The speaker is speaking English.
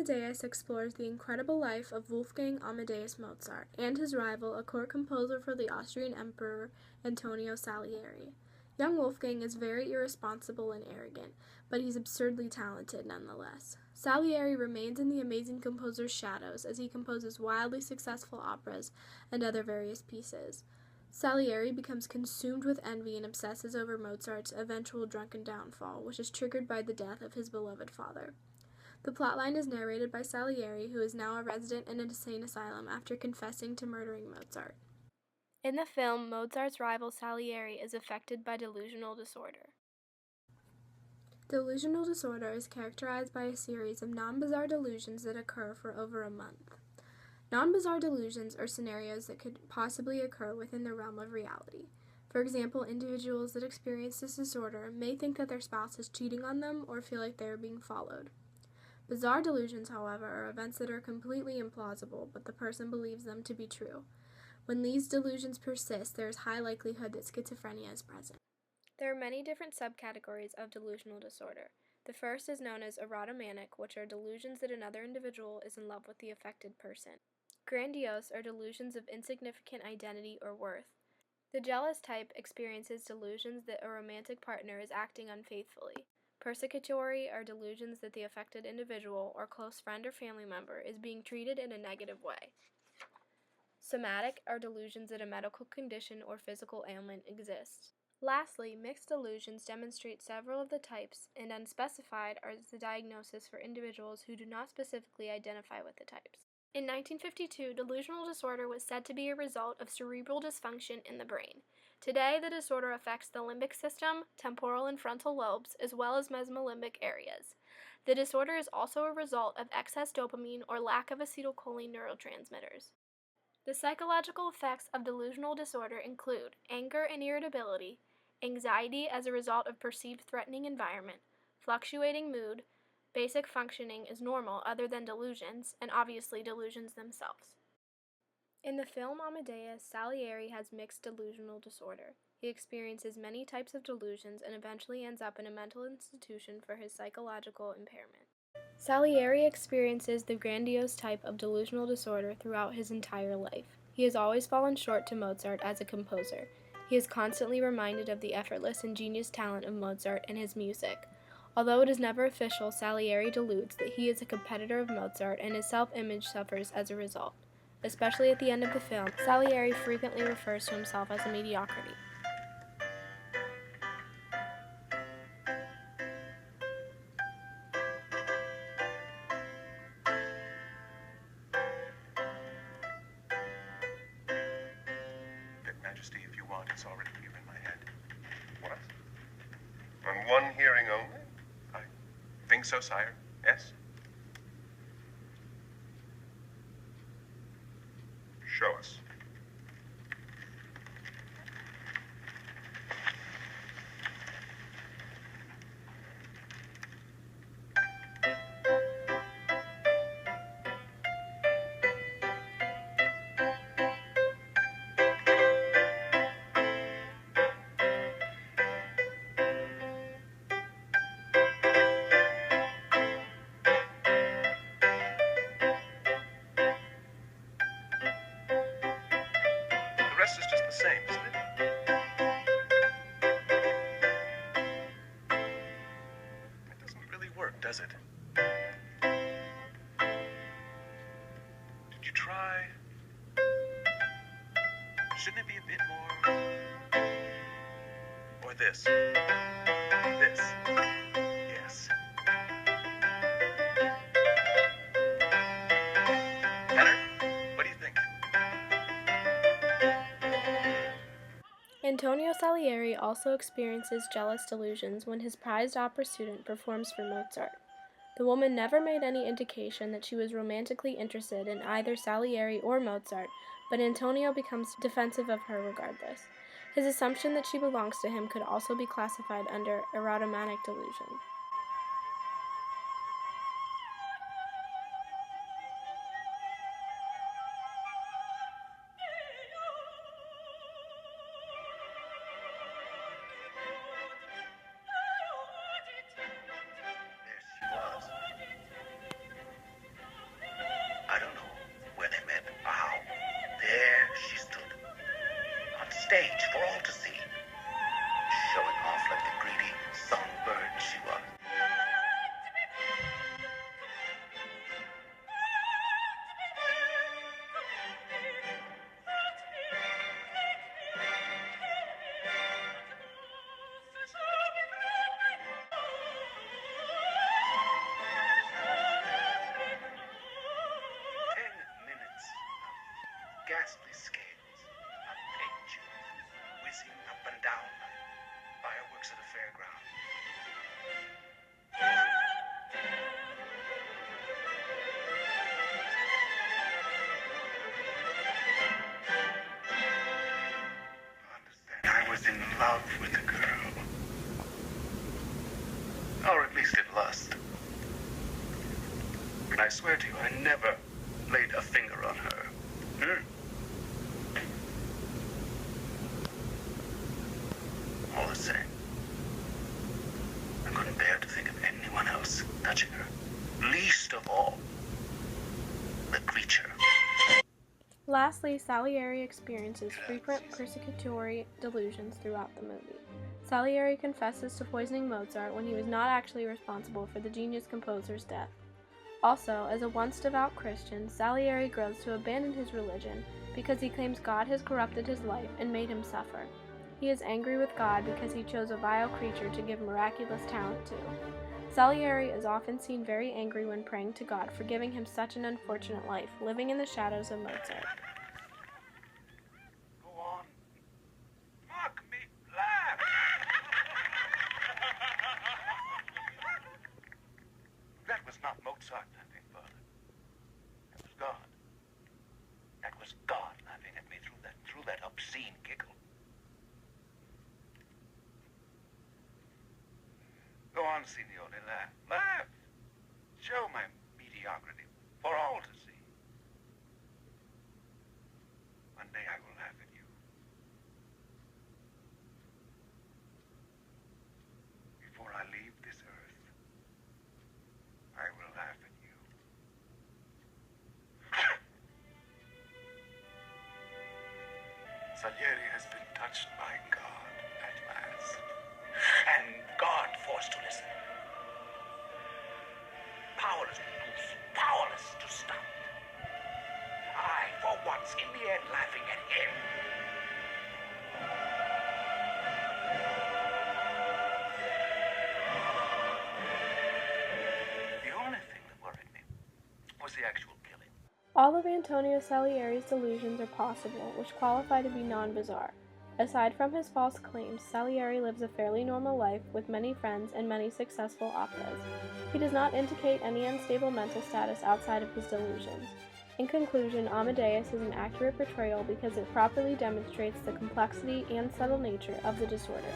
Amadeus explores the incredible life of Wolfgang Amadeus Mozart and his rival, a court composer for the Austrian Emperor Antonio Salieri. Young Wolfgang is very irresponsible and arrogant, but he's absurdly talented nonetheless. Salieri remains in the amazing composer's shadows as he composes wildly successful operas and other various pieces. Salieri becomes consumed with envy and obsesses over Mozart's eventual drunken downfall, which is triggered by the death of his beloved father. The plotline is narrated by Salieri, who is now a resident in an insane asylum after confessing to murdering Mozart. In the film, Mozart's rival Salieri is affected by delusional disorder. Delusional disorder is characterized by a series of non-bizarre delusions that occur for over a month. Non-bizarre delusions are scenarios that could possibly occur within the realm of reality. For example, individuals that experience this disorder may think that their spouse is cheating on them or feel like they are being followed. Bizarre delusions, however, are events that are completely implausible, but the person believes them to be true. When these delusions persist, there is high likelihood that schizophrenia is present. There are many different subcategories of delusional disorder. The first is known as erotomanic, which are delusions that another individual is in love with the affected person. Grandiose are delusions of insignificant identity or worth. The jealous type experiences delusions that a romantic partner is acting unfaithfully. Persecutory are delusions that the affected individual or close friend or family member is being treated in a negative way. Somatic are delusions that a medical condition or physical ailment exists. Lastly, mixed delusions demonstrate several of the types, and unspecified are the diagnosis for individuals who do not specifically identify with the types. In 1952, delusional disorder was said to be a result of cerebral dysfunction in the brain. Today, the disorder affects the limbic system, temporal and frontal lobes, as well as mesolimbic areas. The disorder is also a result of excess dopamine or lack of acetylcholine neurotransmitters. The psychological effects of delusional disorder include anger and irritability, anxiety as a result of perceived threatening environment, fluctuating mood, basic functioning is normal other than delusions, and obviously delusions themselves. In the film Amadeus, Salieri has mixed delusional disorder. He experiences many types of delusions and eventually ends up in a mental institution for his psychological impairment. Salieri experiences the grandiose type of delusional disorder throughout his entire life. He has always fallen short to Mozart as a composer. He is constantly reminded of the effortless and genius talent of Mozart and his music. Although it is never official, Salieri deludes that he is a competitor of Mozart, and his self-image suffers as a result. Especially at the end of the film, Salieri frequently refers to himself as a mediocrity. Your Majesty, if you want, it's already here in my head. What? On one hearing only? I think so, sire. Yes? Show us. The rest is just the same, isn't it? It doesn't really work, does it? Did you try? Shouldn't it be a bit more? Or this? This? Yes. Better? What do you think? Antonio Salieri also experiences jealous delusions when his prized opera student performs for Mozart. The woman never made any indication that she was romantically interested in either Salieri or Mozart, but Antonio becomes defensive of her regardless. His assumption that she belongs to him could also be classified under erotomanic delusion. There she was. ghastly scales, a pendulum whizzing up and down like fireworks at a fairground. Understand, I was in love with the girl. Or at least in lust. And I swear to you, I never laid a finger on her. All the same, I couldn't bear to think of anyone else touching her. Least of all, the creature. Lastly, Salieri experiences frequent persecutory delusions throughout the movie. Salieri confesses to poisoning Mozart when he was not actually responsible for the genius composer's death. Also, as a once devout Christian, Salieri grows to abandon his religion because he claims God has corrupted his life and made him suffer. He is angry with God because he chose a vile creature to give miraculous talent to. Salieri is often seen very angry when praying to God for giving him such an unfortunate life, living in the shadows of Mozart. Go on. Mock me. Laugh. That was not Mozart laughing, Father. That was God. That was God laughing at me through that obscene giggle. Go on, Signore, laugh. Laugh. Show my mediocrity for all to see. One day I will laugh at you. Before I leave this earth, I will laugh at you. Salieri has been touched by God at last. And God forced to listen. Powerless to stop. I, for once, in the end, laughing at him. The only thing that worried me was the actual killing. All of Antonio Salieri's delusions are possible, which qualify to be non-bizarre. Aside from his false claims, Salieri lives a fairly normal life with many friends and many successful operas. He does not indicate any unstable mental status outside of his delusions. In conclusion, Amadeus is an accurate portrayal because it properly demonstrates the complexity and subtle nature of the disorder.